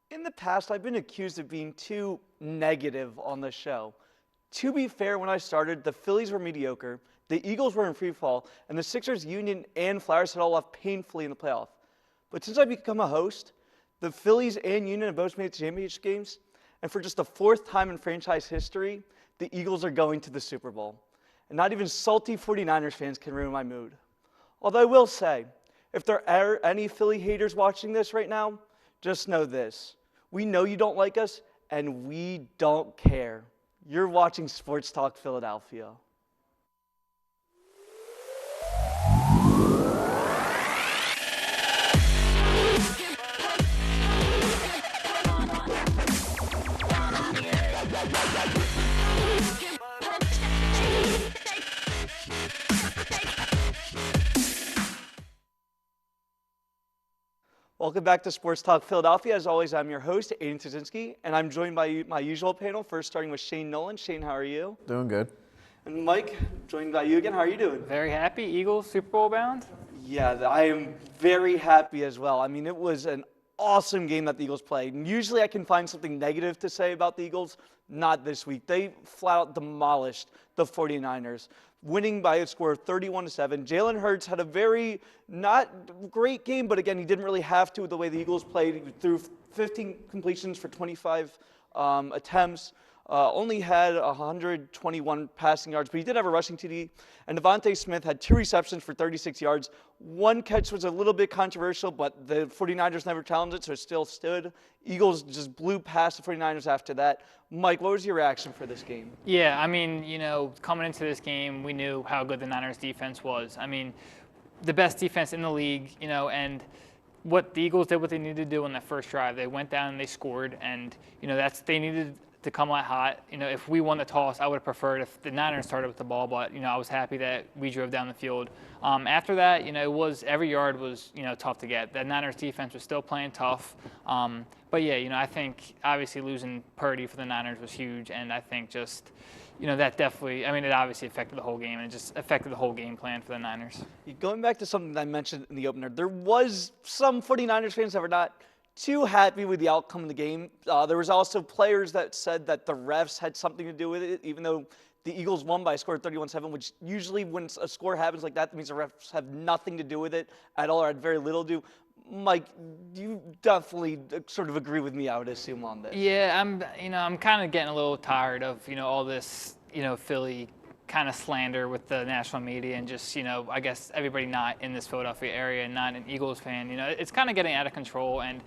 In the past, I've been accused of being too negative on the show. To be fair, when I started, the Phillies were mediocre, the Eagles were in free fall, and the Sixers, Union, and Flyers had all left painfully in the playoff. But since I've become a host, the Phillies and Union have both made championship games, and for just the fourth time in franchise history, the Eagles are going to the Super Bowl. And not even salty 49ers fans can ruin my mood. Although I will say, if there are any Philly haters watching this right now, just know this. We know you don't like us, and we don't care. You're watching Sports Talk Philadelphia. Welcome back to Sports Talk Philadelphia. As always, I'm your host, Aidan, and I'm joined by my usual panel, first starting with Shane Nolan. Shane, how are you? Doing good. And Mike, joined by you again. How are you doing? Very happy. Eagles Super Bowl bound? Yeah, I am very happy as well. I mean, it was an awesome game that the Eagles played. And usually I can find something negative to say about the Eagles. Not this week. They flat out demolished the 49ers, winning by a score of 31-7. Jalen Hurts had a very not great game, but again, he didn't really have to with the way the Eagles played. He threw 15 completions for 25 attempts. Only had 121 passing yards, but he did have a rushing TD. And Devontae Smith had 2 receptions for 36 yards. One catch was a little bit controversial, but the 49ers never challenged it, so it still stood. Eagles just blew past the 49ers after that. Mike, what was your reaction for this game? Yeah, I mean, coming into this game, we knew how good the Niners defense was. I mean, the best defense in the league, and what the Eagles did what they needed to do on that first drive. They went down and they scored, and, they needed to come out hot. If we won the toss, I would have preferred if the Niners started with the ball, but, I was happy that we drove down the field. After that, every yard was, tough to get. The Niners defense was still playing tough. But yeah, I think obviously losing Purdy for the Niners was huge, and I think just, that definitely, it obviously affected the whole game, and it just affected the whole game plan for the Niners. Going back to something that I mentioned in the opener, there was some 49ers fans that were not too happy with the outcome of the game. There was also players that said that the refs had something to do with it, even though the Eagles won by a score of 31-7, which usually when a score happens like that means the refs have nothing to do with it at all or had very little to do. Mike, you definitely sort of agree with me, I would assume, on this. Yeah, I'm kind of getting a little tired of, all this, Philly kind of slander with the national media and just, I guess everybody not in this Philadelphia area and not an Eagles fan, it's kind of getting out of control. And,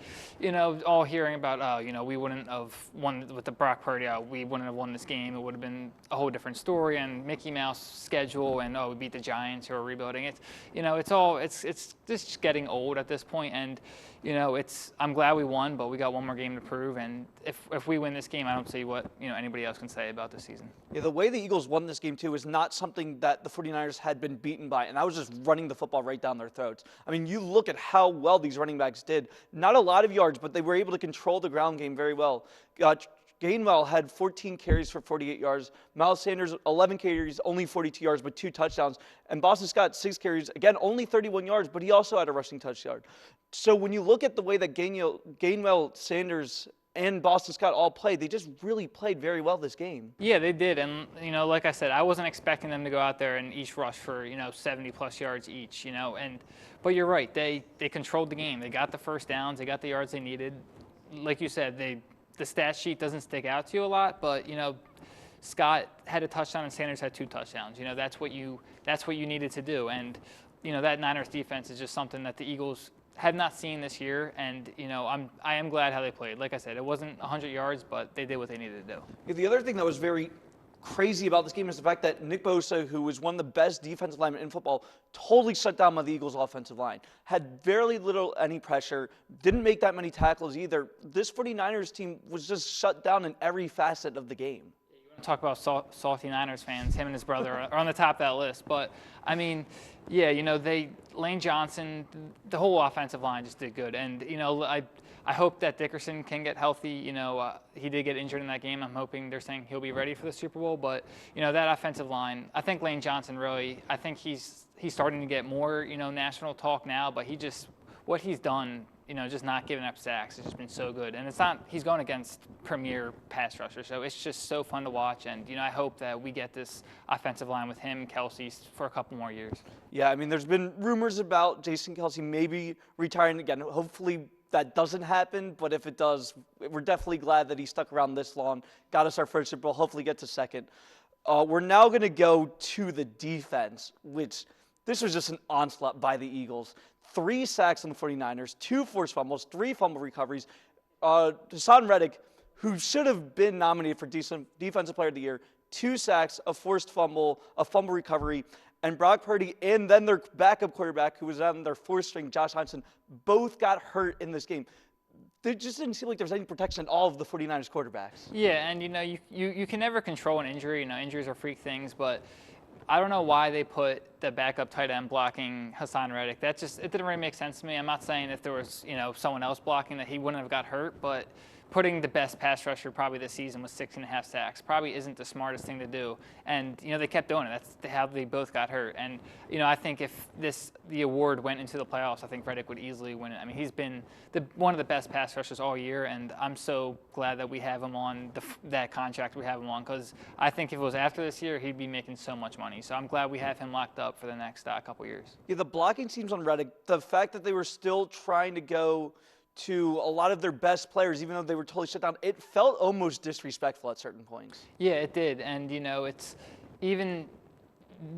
all hearing about, we wouldn't have won with the Brock Purdy, we wouldn't have won this game. It would have been a whole different story and Mickey Mouse schedule and, we beat the Giants who are rebuilding. It's just getting old at this point. And, I'm glad we won, but we got one more game to prove. And if we win this game, I don't see what, anybody else can say about the season. Yeah, the way the Eagles won this game, too, is not something that the 49ers had been beaten by, and that was just running the football right down their throats. I mean, you look at how well these running backs did. Not a lot of yards, but they were able to control the ground game very well. Gainwell had 14 carries for 48 yards. Miles Sanders, 11 carries, only 42 yards, but 2 touchdowns. And Boston Scott, 6 carries, again, only 31 yards, but he also had a rushing touchdown. So when you look at the way that Gainwell, Sanders, and Boston Scott all played, they just really played very well this game. Yeah, they did. And, like I said, I wasn't expecting them to go out there and each rush for, 70-plus yards each, But you're right. They controlled the game. They got the first downs. They got the yards they needed. Like you said, the stat sheet doesn't stick out to you a lot, but, Scott had a touchdown and Sanders had 2 touchdowns. That's what you needed to do. And, that Niners defense is just something that the Eagles have not seen this year, and I am glad how they played. Like I said, it wasn't 100 yards, but they did what they needed to do. Yeah, the other thing that was very crazy about this game is the fact that Nick Bosa, who was one of the best defensive linemen in football, totally shut down by the Eagles' offensive line. Had very little any pressure, didn't make that many tackles either. This 49ers team was just shut down in every facet of the game. Talk about salty Niners fans. Him and his brother are on the top of that list. But, yeah, Lane Johnson, the whole offensive line just did good. And, I hope that Dickerson can get healthy. He did get injured in that game. I'm hoping they're saying he'll be ready for the Super Bowl. But, that offensive line, I think Lane Johnson really, I think he's starting to get more, national talk now. But what he's done, just not giving up sacks has just been so good. And it's not, he's going against premier pass rusher, so it's just so fun to watch. And, I hope that we get this offensive line with him, Kelsey, for a couple more years. Yeah, I mean, there's been rumors about Jason Kelsey maybe retiring again. Hopefully that doesn't happen, but if it does, we're definitely glad that he stuck around this long, got us our first Super Bowl, hopefully get to second. We're now going to go to the defense, which this was just an onslaught by the Eagles. 3 sacks on the 49ers, 2 forced fumbles, 3 fumble recoveries. Hassan Reddick, who should have been nominated for Defensive Player of the Year, 2 sacks, a forced fumble, a fumble recovery, and Brock Purdy and then their backup quarterback, who was on their 4th string, Josh Hudson, both got hurt in this game. There just didn't seem like there was any protection in all of the 49ers quarterbacks. Yeah, and you can never control an injury. Injuries are freak things, but I don't know why they put the backup tight end blocking Hassan Reddick. It didn't really make sense to me. I'm not saying if there was, someone else blocking that he wouldn't have got hurt, but putting the best pass rusher probably this season with 6.5 sacks probably isn't the smartest thing to do. And, they kept doing it. That's how they both got hurt. And, I think if the award went into the playoffs, I think Reddick would easily win it. I mean, he's been one of the best pass rushers all year, and I'm so glad that we have him on that contract we have him on, because I think if it was after this year, he'd be making so much money. So I'm glad we have him locked up for the next couple years. Yeah, the blocking teams on Reddick, the fact that they were still trying to go to a lot of their best players, even though they were totally shut down, it felt almost disrespectful at certain points. Yeah, it did. And, it's even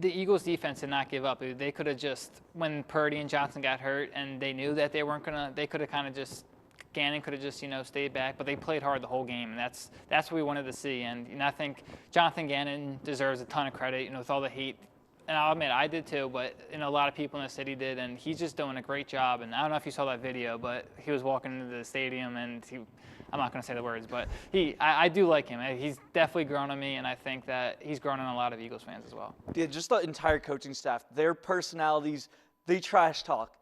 the Eagles defense did not give up. They could have just, when Purdy and Johnson got hurt and they knew that they weren't going to, they could have kind of just, Gannon could have just, stayed back, but they played hard the whole game, and that's what we wanted to see. And I think Jonathan Gannon deserves a ton of credit, with all the hate. And I'll admit, I did too, but a lot of people in the city did, and he's just doing a great job. And I don't know if you saw that video, but he was walking into the stadium, and I'm not going to say the words, but I do like him. He's definitely grown on me, and I think that he's grown on a lot of Eagles fans as well. Yeah, just the entire coaching staff, their personalities, they trash talk.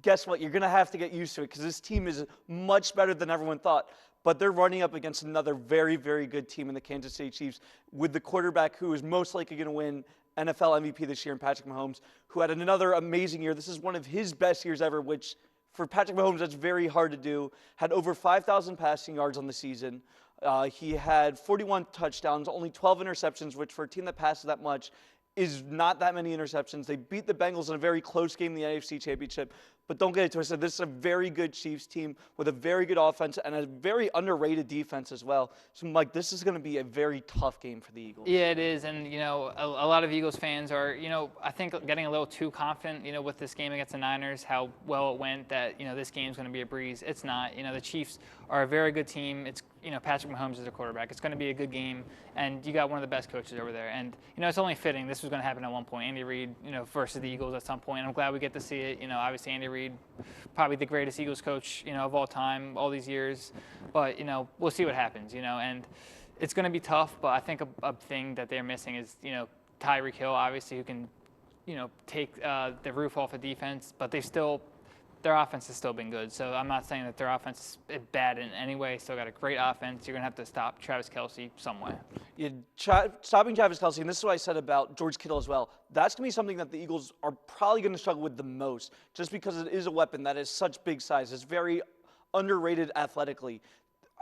Guess what? You're going to have to get used to it, because this team is much better than everyone thought. But they're running up against another very, very good team in the Kansas City Chiefs, with the quarterback who is most likely going to win NFL MVP this year in Patrick Mahomes, who had another amazing year. This is one of his best years ever, which for Patrick Mahomes, that's very hard to do. Had over 5,000 passing yards on the season. He had 41 touchdowns, only 12 interceptions, which for a team that passes that much is not that many interceptions. They beat the Bengals in a very close game in the AFC Championship. But don't get it twisted. This is a very good Chiefs team with a very good offense and a very underrated defense as well. So, Mike, this is going to be a very tough game for the Eagles. Yeah, it is. And, a lot of Eagles fans are, I think getting a little too confident, with this game against the Niners, how well it went, that, this game's going to be a breeze. It's not. The Chiefs are a very good team. It's, Patrick Mahomes is their quarterback. It's going to be a good game. And you got one of the best coaches over there. And, it's only fitting. This was going to happen at one point. Andy Reid, versus the Eagles at some point. I'm glad we get to see it. Obviously Andy Reid, probably the greatest Eagles coach, of all time, all these years. But, we'll see what happens, and it's going to be tough. But I think a thing that they're missing is, Tyreek Hill, obviously, who can, take the roof off of defense. But their offense has still been good. So I'm not saying that their offense is bad in any way. Still got a great offense. You're going to have to stop Travis Kelce some way. Yeah, stopping Travis Kelce, and this is what I said about George Kittle as well, that's going to be something that the Eagles are probably going to struggle with the most, just because it is a weapon that is such big size. It's very underrated athletically.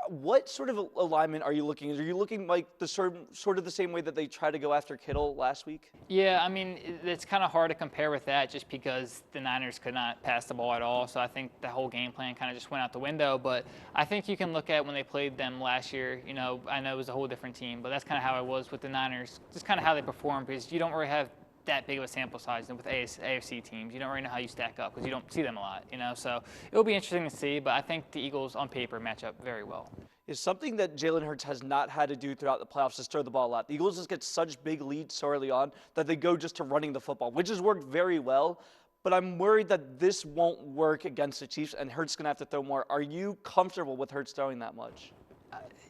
What sort of alignment are you looking at? Are you looking like the sort of the same way that they tried to go after Kittle last week? Yeah, I mean, it's kind of hard to compare with that just because the Niners could not pass the ball at all. So I think the whole game plan kind of just went out the window. But I think you can look at when they played them last year. I know it was a whole different team, but that's kind of how it was with the Niners, just kind of how they performed, because you don't really have that big of a sample size with AFC teams. You don't really know how you stack up because you don't see them a lot, So it'll be interesting to see, but I think the Eagles on paper match up very well. Is something that Jalen Hurts has not had to do throughout the playoffs is throw the ball a lot. The Eagles just get such big leads so early on that they go just to running the football, which has worked very well. But I'm worried that this won't work against the Chiefs, and Hurts is going to have to throw more. Are you comfortable with Hurts throwing that much?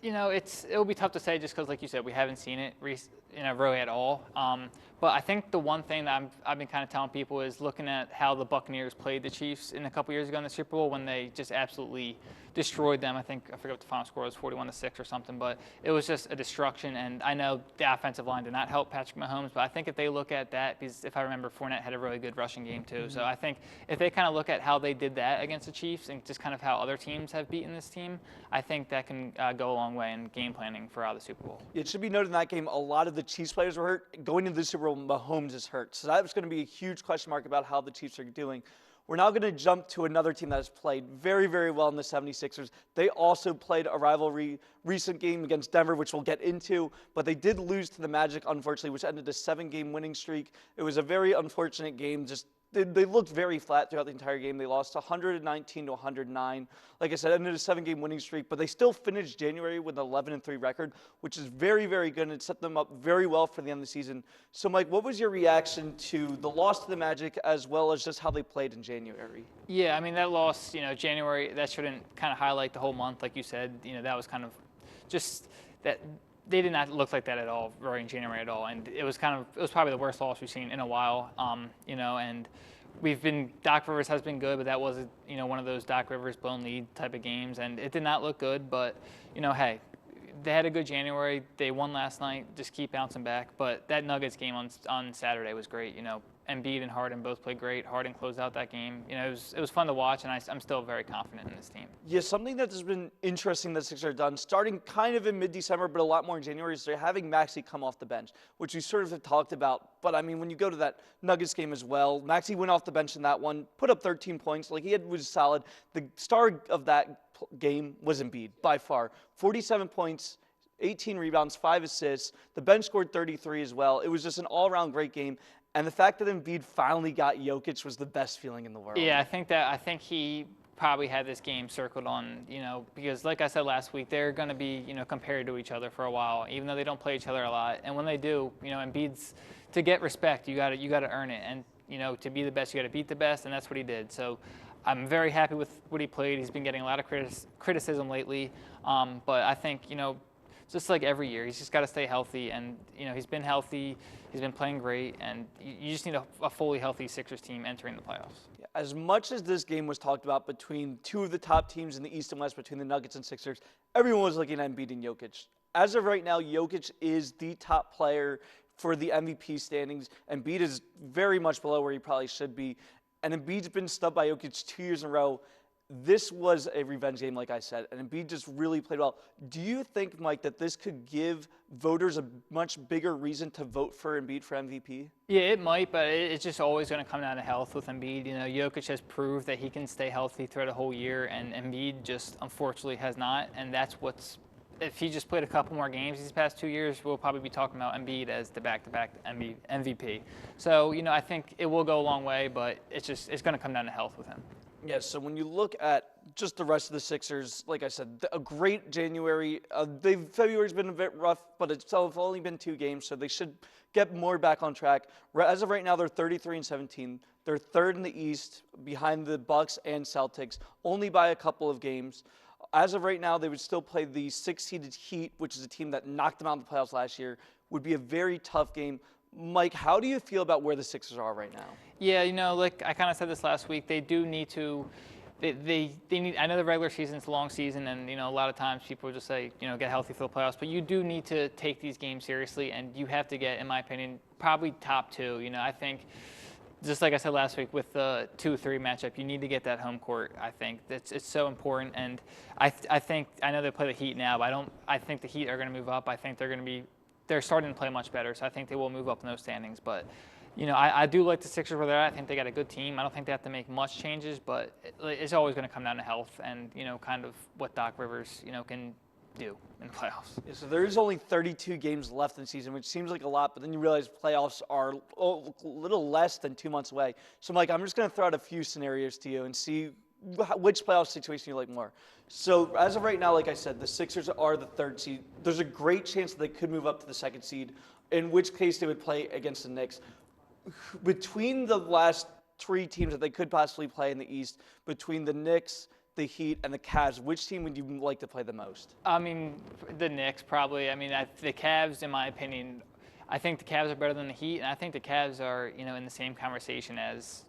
It'll be tough to say just because, like you said, we haven't seen it really at all. But I think the one thing that I've been kind of telling people is looking at how the Buccaneers played the Chiefs in a couple years ago in the Super Bowl when they just absolutely destroyed them. I forget what the final score was, 41-6 or something, but it was just a destruction. And I know the offensive line did not help Patrick Mahomes, but I think if they look at that, because if I remember, Fournette had a really good rushing game too. Mm-hmm. So I think if they kind of look at how they did that against the Chiefs and just kind of how other teams have beaten this team, I think that can go a long way in game planning for the Super Bowl. It should be noted in that game, a lot of the Chiefs players were hurt. Going into the Super Bowl, Mahomes is hurt. So that was going to be a huge question mark about how the Chiefs are doing. We're now going to jump to another team that has played very, very well in the 76ers. They also played a rivalry recent game against Denver, which we'll get into, but they did lose to the Magic, unfortunately, which ended a 7-game winning streak. It was a very unfortunate game. They looked very flat throughout the entire game. They lost 119 to 109. Like I said, ended a 7-game winning streak, but they still finished January with an 11-3 record, which is very, very good, and it set them up very well for the end of the season. So, Mike, what was your reaction to the loss to the Magic as well as just how they played in January? Yeah, I mean, that loss, January, that shouldn't kind of highlight the whole month, like you said. That was kind of just that. They did not look like that at all, right, in January at all, and it was probably the worst loss we've seen in a while, and Doc Rivers has been good, but that was, one of those Doc Rivers blown lead type of games, and it did not look good, but, hey, they had a good January. They won last night. Just keep bouncing back, but that Nuggets game on Saturday was great, Embiid and Harden both played great. Harden closed out that game. It was fun to watch, and I'm still very confident in this team. Yeah, something that has been interesting that the Sixers have done, starting kind of in mid-December, but a lot more in January, is they're having Maxey come off the bench, which we sort of have talked about. But, I mean, when you go to that Nuggets game as well, Maxey went off the bench in that one, put up 13 points. Was solid. The star of that game was Embiid, by far. 47 points. 18 rebounds, 5 assists. The bench scored 33 as well. It was just an all-around great game. And the fact that Embiid finally got Jokic was the best feeling in the world. Yeah, I think he probably had this game circled on, because like I said last week, they're going to be, compared to each other for a while, even though they don't play each other a lot. And when they do, Embiid's, to get respect, you got to earn it. And, to be the best, you got to beat the best, and that's what he did. So I'm very happy with what he played. He's been getting a lot of criticism lately. But I think, just like every year, he's just got to stay healthy. And, he's been healthy. He's been playing great. And you just need a fully healthy Sixers team entering the playoffs. Yeah, as much as this game was talked about between two of the top teams in the East and West, between the Nuggets and Sixers, everyone was looking at Embiid and Jokic. As of right now, Jokic is the top player for the MVP standings. Embiid is very much below where he probably should be. And Embiid's been snubbed by Jokic 2 years in a row. This was a revenge game, like I said, and Embiid just really played well. Do you think, Mike, that this could give voters a much bigger reason to vote for Embiid for MVP? Yeah, it might, but it's just always going to come down to health with Embiid. Jokic has proved that he can stay healthy throughout a whole year, and Embiid just unfortunately has not, and that's what's – if he just played a couple more games these past 2 years, we'll probably be talking about Embiid as the back-to-back MVP. So, I think it will go a long way, but it's going to come down to health with him. Yeah, so when you look at just the rest of the Sixers, like I said, a great January. February's been a bit rough, but it's only been 2 games, so they should get more back on track. As of right now, they're 33-17. They're third in the East, behind the Bucks and Celtics, only by a couple of games. As of right now, they would still play the 6-seeded Heat, which is a team that knocked them out in the playoffs last year. Would be a very tough game. Mike, how do you feel about where the Sixers are right now? Yeah, like I kind of said this last week, they do need to they need. I know the regular season's a long season, and a lot of times people just say get healthy for the playoffs, but you do need to take these games seriously, and you have to get, in my opinion, probably top 2. I think. Just like I said last week with the 2-3 matchup, you need to get that home court. I think it's so important, and I know they play the Heat now, but I think the Heat are going to move up. I think they're starting to play much better, so I think they will move up in those standings. But I do like the Sixers where they're at. I think they got a good team. I don't think they have to make much changes, but it's always going to come down to health and kind of what Doc Rivers can do in playoffs. Yeah, so there is only 32 games left in the season, which seems like a lot, but then you realize playoffs are a little less than 2 months away. So, Mike, I'm just going to throw out a few scenarios to you and see which playoff situation you like more. So, as of right now, like I said, the Sixers are the 3rd seed. There's a great chance that they could move up to the 2nd seed, in which case they would play against the Knicks. Between the last 3 teams that they could possibly play in the East, between the Knicks, the Heat, and the Cavs, which team would you like to play the most? I mean, the Knicks probably. I mean, the Cavs, in my opinion, I think the Cavs are better than the Heat, and I think the Cavs are, in the same conversation as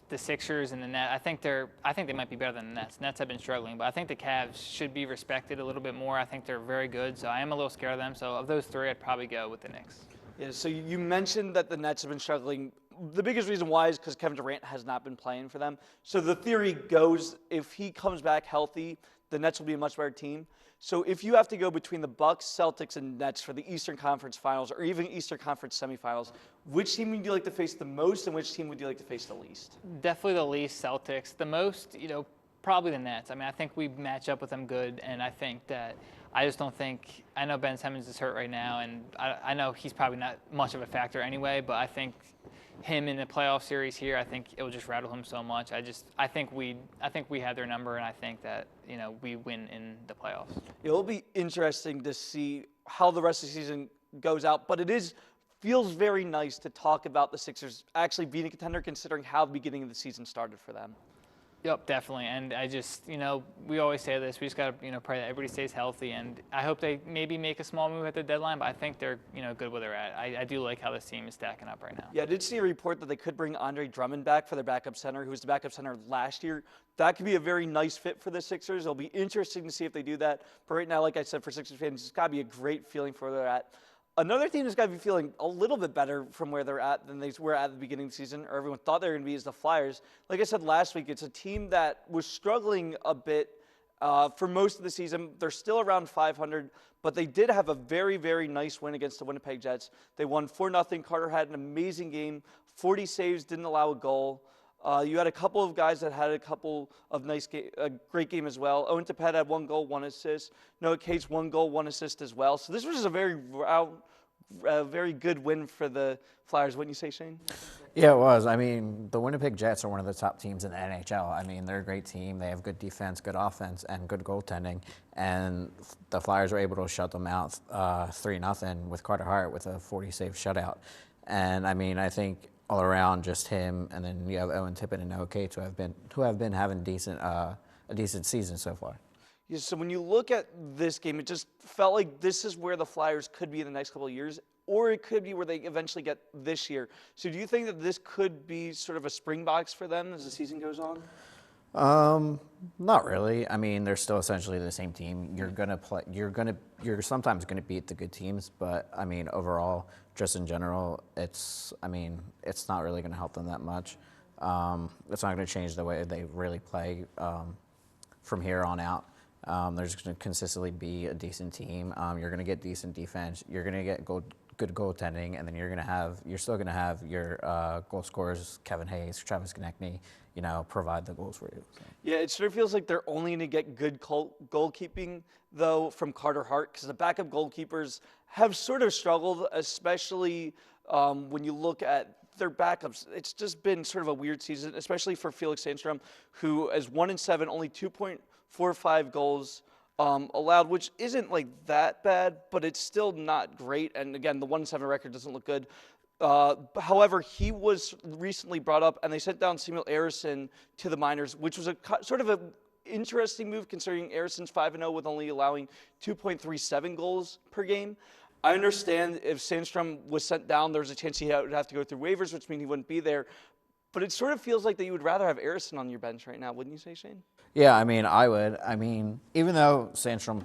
the Sixers and the Nets. I think they might be better than the Nets. Nets have been struggling, but I think the Cavs should be respected a little bit more. I think they're very good, so I am a little scared of them. So of those three, I'd probably go with the Knicks. Yeah, so you mentioned that the Nets have been struggling. The biggest reason why is because Kevin Durant has not been playing for them. So the theory goes, if he comes back healthy, the Nets will be a much better team. So if you have to go between the Bucks, Celtics, and Nets for the Eastern Conference Finals or even Eastern Conference Semifinals, which team would you like to face the most and which team would you like to face the least? Definitely the least, Celtics. The most, probably the Nets. I mean, I think we match up with them good, and I think that I just don't think – I know Ben Simmons is hurt right now, and I know he's probably not much of a factor anyway, but I think him in the playoff series here, I think it will just rattle him so much. I think we have their number, and I think that we win in the playoffs. It will be interesting to see how the rest of the season goes out, but feels very nice to talk about the Sixers actually being a contender considering how the beginning of the season started for them. Yep, definitely. And I just, we always say this. We just got to, pray that everybody stays healthy. And I hope they maybe make a small move at the deadline, but I think they're, good where they're at. I do like how this team is stacking up right now. Yeah, I did see a report that they could bring Andre Drummond back for their backup center, who was the backup center last year. That could be a very nice fit for the Sixers. It'll be interesting to see if they do that. But right now, like I said, for Sixers fans, it's got to be a great feeling for where they're at. Another team that's got to be feeling a little bit better from where they're at than they were at the beginning of the season, or everyone thought they were going to be, is the Flyers. Like I said last week, it's a team that was struggling a bit for most of the season. They're still around 500, but they did have a very, very nice win against the Winnipeg Jets. They won 4-0. Carter had an amazing game, 40 saves, didn't allow a goal. You had a couple of guys that had a couple of a great game as well. Owen Tippett had 1 goal, 1 assist. Noah Cates 1 goal, 1 assist as well. So this was a very good win for the Flyers, wouldn't you say, Shane? Yeah, it was. I mean, the Winnipeg Jets are one of the top teams in the NHL. I mean, they're a great team. They have good defense, good offense, and good goaltending. And the Flyers were able to shut them out 3-0 with Carter Hart with a 40-save shutout. And, I mean, I think all around just him, and then you have Owen Tippett and Noah Cates who have been having a decent season so far. Yeah, so when you look at this game, it just felt like this is where the Flyers could be in the next couple of years, or it could be where they eventually get this year. So do you think that this could be sort of a springboks for them as the season goes on? Not really. I mean, they're still essentially the same team. You're sometimes gonna beat the good teams, but I mean, overall, just in general, it's not really gonna help them that much. It's not gonna change the way they really play from here on out. They're just going to consistently be a decent team. You're going to get decent defense. You're going to get good goaltending, and then you're still going to have your goal scorers, Kevin Hayes, Travis Konechny, provide the goals for you. So. Yeah, it sort of feels like they're only going to get good goalkeeping, though, from Carter Hart, because the backup goalkeepers have sort of struggled, especially when you look at their backups. It's just been sort of a weird season, especially for Felix Sandstrom, who is 1-7, only 2.45 goals allowed, which isn't like that bad, but it's still not great. And again, the 1-7 record doesn't look good. However, he was recently brought up, and they sent down Samuel Ersson to the minors, which was a sort of an interesting move considering Ersson's 5-0 with only allowing 2.37 goals per game. I understand if Sandstrom was sent down, there's a chance he would have to go through waivers, which means he wouldn't be there. But it sort of feels like that you would rather have Ersson on your bench right now, wouldn't you say, Shane? Yeah, I mean, I would. I mean, even though Sandstrom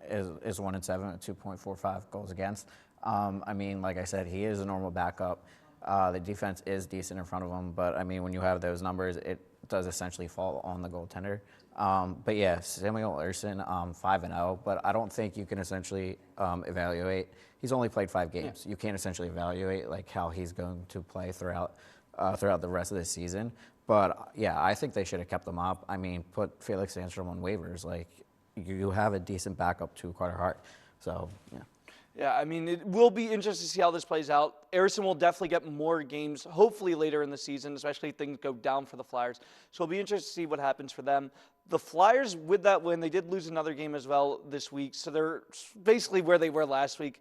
is 1-7 at 2.45 goals against, I mean, like I said, he is a normal backup. The defense is decent in front of him, but I mean, when you have those numbers, it does essentially fall on the goaltender. But yeah, Samuel Ersson, 5-0, but I don't think you can essentially evaluate. He's only played 5 games. Yeah. You can't essentially evaluate like how he's going to play throughout the rest of the season. But yeah, I think they should have kept him up. I mean, put Felix Sandstrom on waivers. Like, you have a decent backup to Carter Hart. So yeah. Yeah, I mean, it will be interesting to see how this plays out. Ersson will definitely get more games, hopefully later in the season, especially if things go down for the Flyers. So it'll be interesting to see what happens for them. The Flyers, with that win, they did lose another game as well this week. So they're basically where they were last week.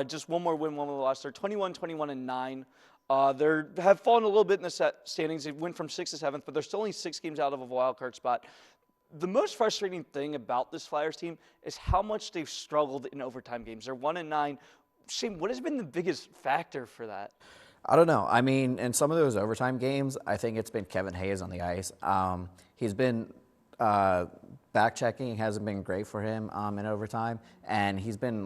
Just one more win, one more loss. They're 21-21-9. They have fallen a little bit in the standings. They went from 6th to 7th, but they're still only 6 games out of a wild card spot. The most frustrating thing about this Flyers team is how much they've struggled in overtime games. They're 1-9. Shane, what has been the biggest factor for that? I don't know. I mean, in some of those overtime games, I think it's been Kevin Hayes on the ice. He's been back checking hasn't been great for him in overtime, and he's been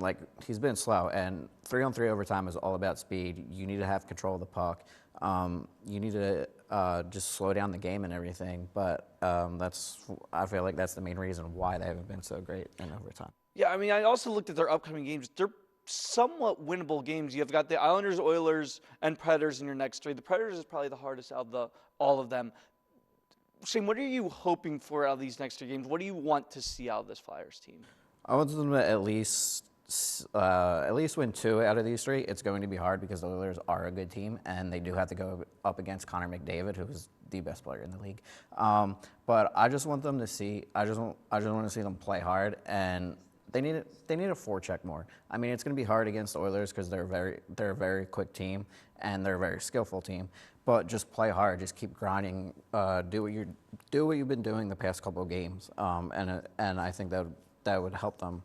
slow. And 3-on-3 overtime is all about speed. You need to have control of the puck. You need to just slow down the game and everything. But I feel like that's the main reason why they haven't been so great in overtime. Yeah, I mean, I also looked at their upcoming games. They're somewhat winnable games. You've got the Islanders, Oilers, and Predators in your next three. The Predators is probably the hardest out of all of them. Shane, what are you hoping for out of these next three games? What do you want to see out of this Flyers team? I want them to at least win 2 out of these 3. It's going to be hard because the Oilers are a good team, and they do have to go up against Connor McDavid, who is the best player in the league. But I just want them to see. I just want to see them play hard, and they need a forecheck more. I mean, it's going to be hard against the Oilers because they're a very quick team and they're a very skillful team. But just play hard, just keep grinding, do what you've been doing the past couple of games, and I think that would help them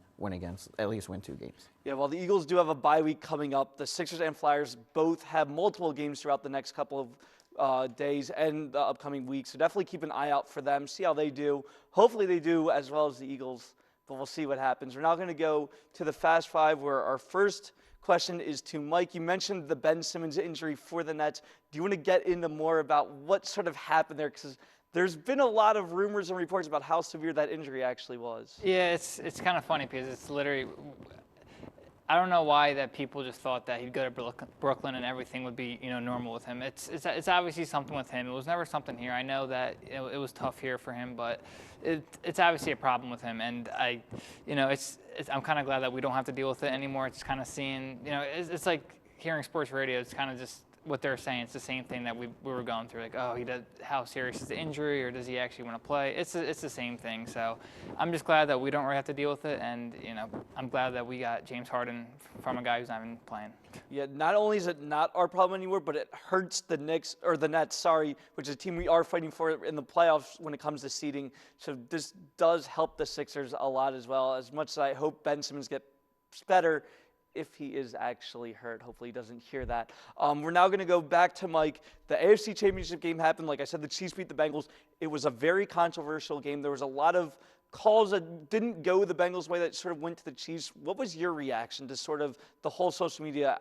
at least win 2 games. Yeah, well, the Eagles do have a bye week coming up. The Sixers and Flyers both have multiple games throughout the next couple of days and the upcoming week. So definitely keep an eye out for them, see how they do. Hopefully they do as well as the Eagles, but we'll see what happens. We're now going to go to the Fast Five, where our first question is to Mike. You mentioned the Ben Simmons injury for the Nets. Do you want to get into more about what sort of happened there? Because there's been a lot of rumors and reports about how severe that injury actually was. Yeah, it's kind of funny because it's literally, I don't know why that people just thought that he'd go to Brooklyn and everything would be normal with him. It's obviously something with him. It was never something here. I know that it was tough here for him, but it's obviously a problem with him. And I'm kind of glad that we don't have to deal with it anymore. It's kind of seeing, it's like hearing sports radio. It's kind of just what they're saying. It's the same thing that we were going through. Like, oh, how serious is the injury, or does he actually want to play? It's the same thing. So I'm just glad that we don't really have to deal with it, and I'm glad that we got James Harden from a guy who's not even playing. Yeah, not only is it not our problem anymore, but it hurts the Nets, which is a team we are fighting for in the playoffs when it comes to seeding. So this does help the Sixers a lot as well. As much as I hope Ben Simmons gets better, if he is actually hurt. Hopefully he doesn't hear that. We're now going to go back to Mike. The AFC Championship game happened. Like I said, the Chiefs beat the Bengals. It was a very controversial game. There was a lot of calls that didn't go the Bengals' way that sort of went to the Chiefs. What was your reaction to sort of the whole social media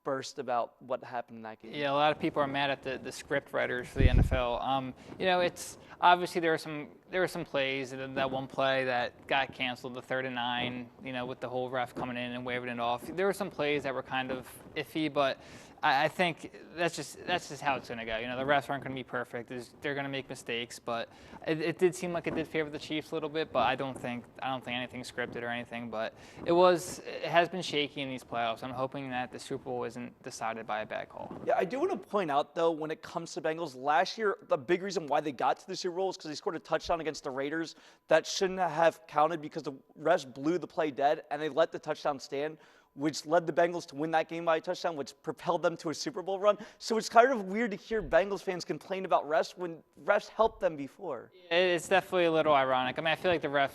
burst about what happened in that game? Yeah, a lot of people are mad at the script writers for the NFL. It's obviously there were some plays, that one play that got canceled, the 3rd and 9, with the whole ref coming in and waving it off. There were some plays that were kind of iffy, but I think that's just how it's going to go. The refs aren't going to be perfect. They're going to make mistakes, but it did seem like it did favor the Chiefs a little bit. But I don't think anything's scripted or anything. But it has been shaky in these playoffs. I'm hoping that the Super Bowl isn't decided by a bad call. Yeah, I do want to point out, though, when it comes to Bengals, last year, the big reason why they got to the Super Bowl is because they scored a touchdown against the Raiders that shouldn't have counted because the refs blew the play dead, and they let the touchdown stand, which led the Bengals to win that game by a touchdown, which propelled them to a Super Bowl run. So it's kind of weird to hear Bengals fans complain about refs when refs helped them before. It's definitely a little ironic. I mean, I feel like the refs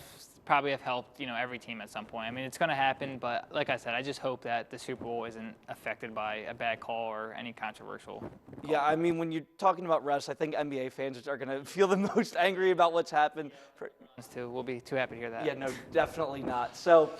probably have helped, every team at some point. I mean, it's going to happen, but like I said, I just hope that the Super Bowl isn't affected by a bad call or any controversial call. Yeah, I mean, when you're talking about refs, I think NBA fans are going to feel the most angry about what's happened. We'll be too happy to hear that. Yeah, no, definitely not. So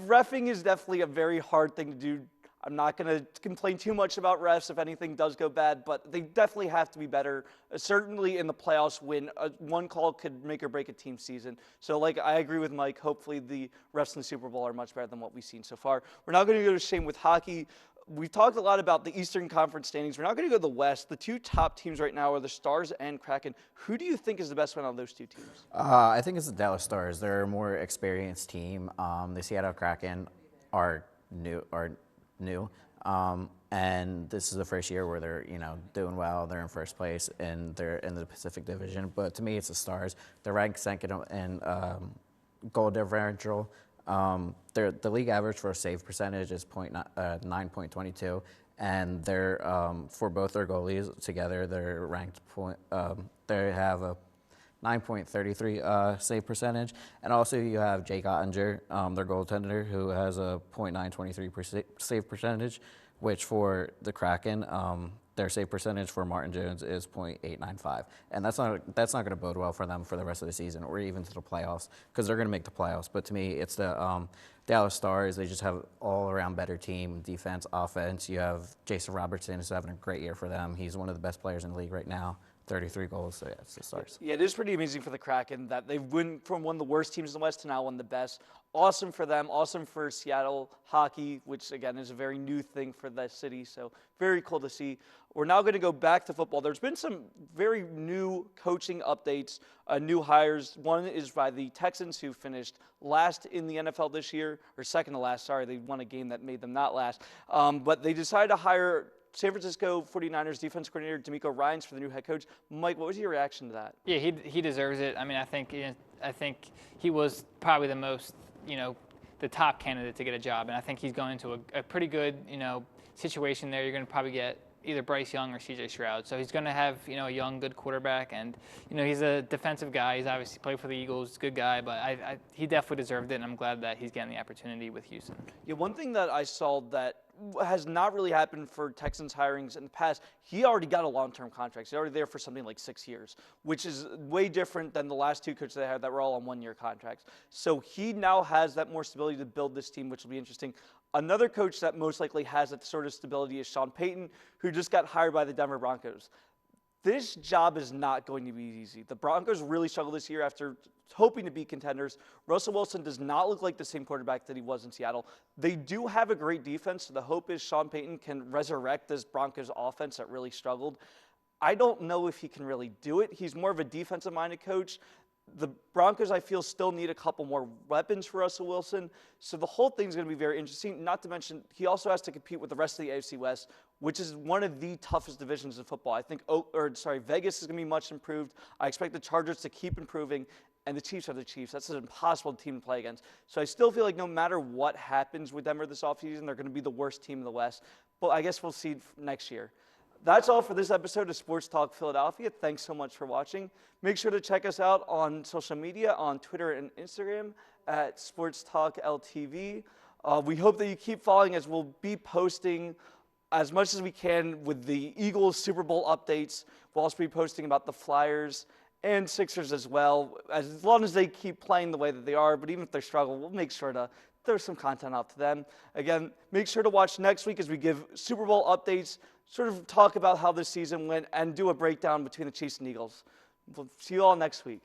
reffing is definitely a very hard thing to do. I'm not going to complain too much about refs if anything does go bad, but they definitely have to be better. Certainly in the playoffs, when one call could make or break a team season. So, I agree with Mike. Hopefully the refs in the Super Bowl are much better than what we've seen so far. We're now going to go to Shane with hockey. We've talked a lot about the Eastern Conference standings. We're now going to go to the West. The 2 top teams right now are the Stars and Kraken. Who do you think is the best one out of those 2 teams? I think it's the Dallas Stars. They're a more experienced team. The Seattle Kraken are new. And this is the first year where they're, doing well. They're in first place and they're in the Pacific Division. But to me, it's the Stars. They're ranked second in goal differential. The league average for a save percentage is 9.22, and they're for both their goalies together, they're ranked they have a 9.33 save percentage. And also you have Jake Ottinger, their goaltender, who has a .923 save percentage, which for the Kraken, their save percentage for Martin Jones is .895, and that's not going to bode well for them for the rest of the season or even to the playoffs, because they're going to make the playoffs. But to me, it's the Dallas Stars. They just have all around better team, defense, offense. You have Jason Robertson, who's having a great year for them. He's one of the best players in the league right now. 33 goals, so yeah, it's the Stars. Yeah, it is pretty amazing for the Kraken that they went from one of the worst teams in the West to now one of the best. Awesome for them, awesome for Seattle hockey, which again is a very new thing for the city, so very cool to see. We're now going to go back to football. There's been some very new coaching updates, new hires. One is by the Texans, who finished last in the NFL this year, or second to last, sorry, they won a game that made them not last. But they decided to hire San Francisco 49ers defense coordinator DeMeco Ryans for the new head coach. Mike, what was your reaction to that? Yeah, he deserves it. I mean, I think he was probably the most, the top candidate to get a job, and I think he's going into a pretty good, situation there. You're going to probably get either Bryce Young or C.J. Stroud. So he's going to have, a young, good quarterback, and, he's a defensive guy. He's obviously played for the Eagles, good guy, but he definitely deserved it, and I'm glad that he's getting the opportunity with Houston. Yeah, one thing that I saw that has not really happened for Texans hirings in the past, he already got a long-term contract. He's already there for something like 6 years, which is way different than the last two coaches they had that were all on one-year contracts. So he now has that more stability to build this team, which will be interesting. Another coach that most likely has that sort of stability is Sean Payton, who just got hired by the Denver Broncos. This job is not going to be easy. The Broncos really struggled this year after hoping to be contenders. Russell Wilson does not look like the same quarterback that he was in Seattle. They do have a great defense, so the hope is Sean Payton can resurrect this Broncos offense that really struggled. I don't know if he can really do it. He's more of a defensive-minded coach. The Broncos, I feel, still need a couple more weapons for Russell Wilson. So the whole thing's going to be very interesting. Not to mention, he also has to compete with the rest of the AFC West, which is one of the toughest divisions in football. I think, Vegas is going to be much improved. I expect the Chargers to keep improving, and the Chiefs are the Chiefs. That's an impossible team to play against. So I still feel like no matter what happens with Denver this offseason, they're going to be the worst team in the West. But I guess we'll see next year. That's all for this episode of Sports Talk Philadelphia. Thanks so much for watching. Make sure to check us out on social media, on Twitter and Instagram at Sports Talk LTV. We hope that you keep following, as we'll be posting as much as we can with the Eagles Super Bowl updates. We'll also be posting about the Flyers and Sixers as well, as long as they keep playing the way that they are. But even if they struggle, we'll make sure to throw some content out to them. Again, make sure to watch next week as we give Super Bowl updates, sort of talk about how this season went, and do a breakdown between the Chiefs and Eagles. We'll see you all next week.